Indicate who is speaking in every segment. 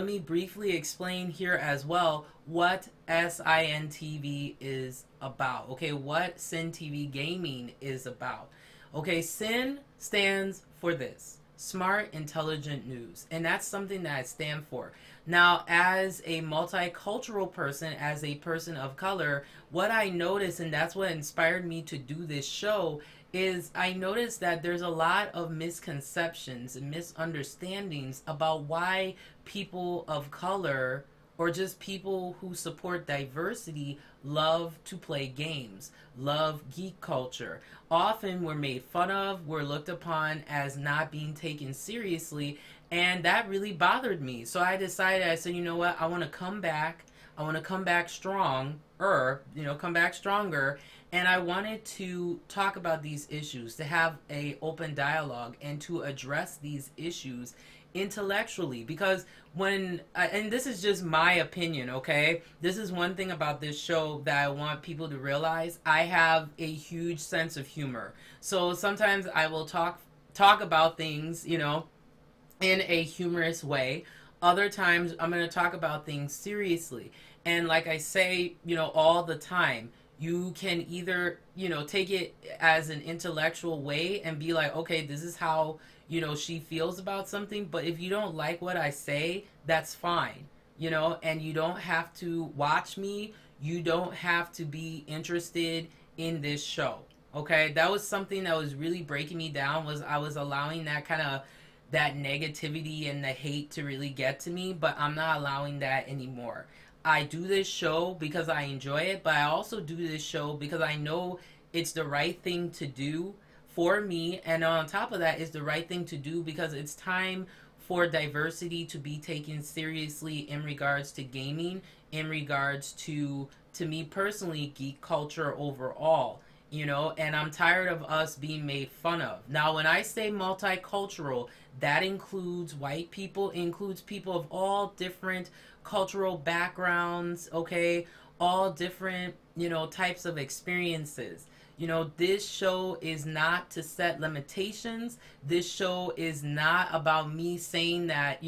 Speaker 1: Let me briefly explain here as well what SINTV is about. Okay, what SIN TV Gaming is about. Okay, SIN stands for this: Smart Intelligent News. And that's something that I stand for. Now, as a multicultural person, as a person of color, what I noticed, and that's what inspired me to do this show, is I noticed that there's a lot of misconceptions and misunderstandings about why people of color or just people who support diversity love to play games, love geek culture. Often we're made fun of, we're looked upon as not being taken seriously, and that really bothered me. So I decided, I said, you know what, I want to come back. I want to come back strong, come back stronger, and I wanted to talk about these issues, to have a open dialogue, and to address these issues intellectually. Because and this is just my opinion, okay, this is one thing about this show that I want people to realize: I have a huge sense of humor. So sometimes I will talk about things, in a humorous way. Other times I'm going to talk about things seriously. And like I say, all the time, you can either, take it as an intellectual way and be like, okay, this is how, she feels about something. But if you don't like what I say, that's fine, and you don't have to watch me. You don't have to be interested in this show. Okay, that was something that was really breaking me down, was I was allowing that negativity and the hate to really get to me, but I'm not allowing that anymore. I do this show because I enjoy it, but I also do this show because I know it's the right thing to do for me. And on top of that, it's the right thing to do because it's time for diversity to be taken seriously in regards to gaming, in regards to me personally, geek culture overall. And I'm tired of us being made fun of. Now, when I say multicultural, that includes white people, includes people of all different cultural backgrounds, okay? All different, types of experiences. This show is not to set limitations. This show is not about me saying that,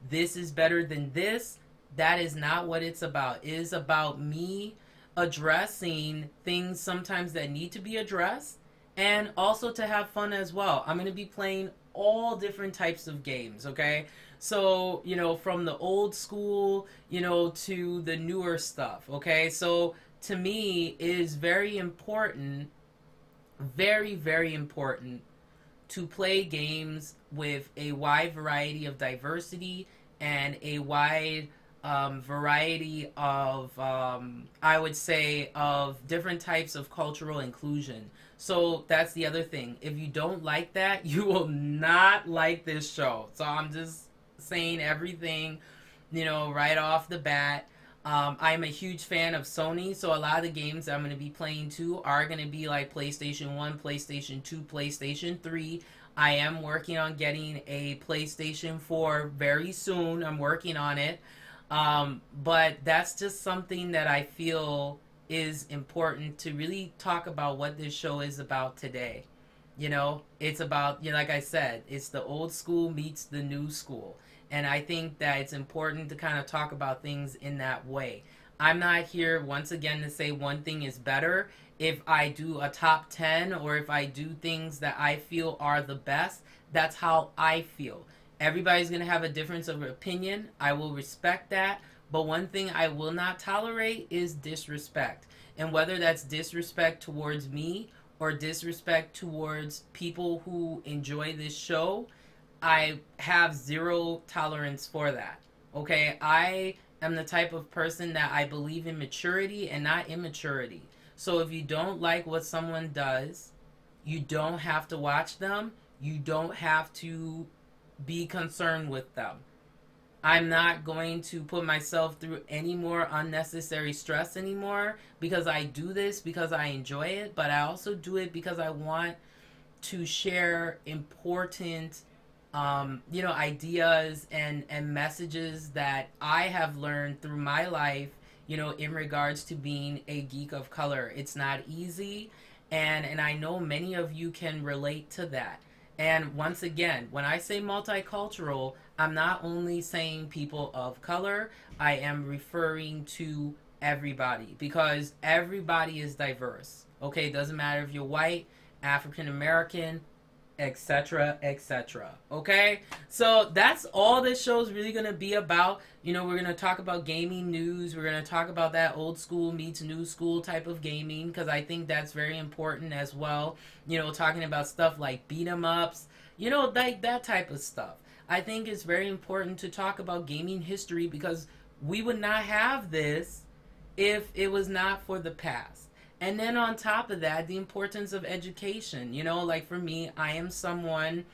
Speaker 1: this is better than this. That is not what it's about. It is about me addressing things sometimes that need to be addressed, and also to have fun as well. I'm going to be playing all different types of games, okay? So, from the old school, to the newer stuff, okay? So, to me, it is very important, very, very important to play games with a wide variety of diversity and a wide variety of, I would say, of different types of cultural inclusion. So that's the other thing. If you don't like that, you will not like this show. So I'm just saying everything, right off the bat. I'm a huge fan of Sony, so a lot of the games that I'm going to be playing too are going to be like PlayStation 1, PlayStation 2, PlayStation 3. I am working on getting a PlayStation 4 very soon. I'm working on it. But that's just something that I feel is important to really talk about what this show is about today. It's about, like I said, it's the old school meets the new school. And I think that it's important to kind of talk about things in that way. I'm not here, once again, to say one thing is better. If I do a top 10 or if I do things that I feel are the best, that's how I feel. Everybody's going to have a difference of opinion. I will respect that. But one thing I will not tolerate is disrespect. And whether that's disrespect towards me or disrespect towards people who enjoy this show, I have zero tolerance for that. Okay? I am the type of person that I believe in maturity and not immaturity. So if you don't like what someone does, you don't have to watch them. You don't have to be concerned with them. I'm not going to put myself through any more unnecessary stress anymore, because I do this because I enjoy it, but I also do it because I want to share important ideas and messages that I have learned through my life, in regards to being a geek of color. It's not easy, and I know many of you can relate to that. And once again, when I say multicultural, I'm not only saying people of color, I am referring to everybody because everybody is diverse. Okay, it doesn't matter if you're white, African American, etc., etc. Okay, so that's all this show is really gonna be about. You know, we're gonna talk about gaming news. We're gonna talk about that old school meets new school type of gaming because I think that's very important as well. You know, talking about stuff like beat 'em ups. You know, like that type of stuff. I think it's very important to talk about gaming history because we would not have this if it was not for the past. And then on top of that, the importance of education. You know, like for me, I am someone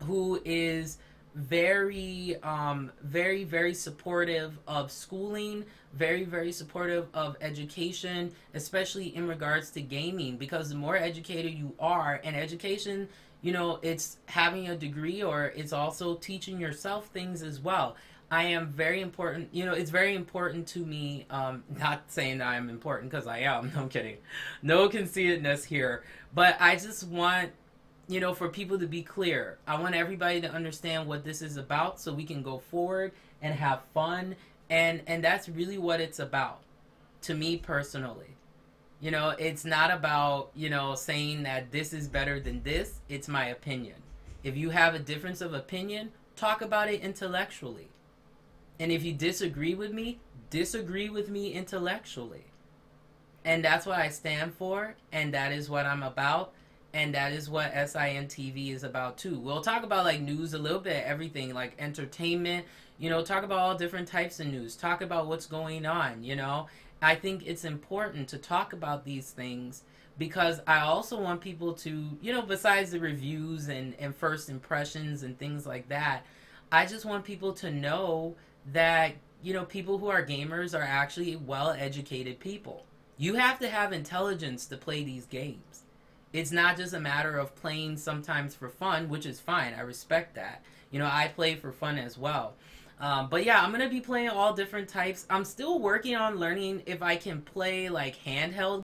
Speaker 1: who is very supportive of schooling, very supportive of education, especially in regards to gaming, because the more educated you are, and education, you know, it's having a degree or it's also teaching yourself things as well. I am very important. You know, it's very important to me. Not saying that I'm important because I am. No, I'm kidding. No conceitedness here. But I just want, you know, for people to be clear. I want everybody to understand what this is about so we can go forward and have fun. And that's really what it's about to me personally. You know, it's not about, you know, saying that this is better than this. It's my opinion. If you have a difference of opinion, talk about it intellectually. And if you disagree with me intellectually. And that's what I stand for, and that is what I'm about, and that is what SINTV is about too. We'll talk about like news a little bit, everything, like entertainment, you know, talk about all different types of news, talk about what's going on, you know. I think it's important to talk about these things because I also want people to, you know, besides the reviews and first impressions and things like that, I just want people to know that, you know, people who are gamers are actually well-educated people. You have to have intelligence to play these games. It's not just a matter of playing sometimes for fun, which is fine. I respect that. You know, I play for fun as well. But yeah, I'm going to be playing all different types. I'm still working on learning if I can play like handheld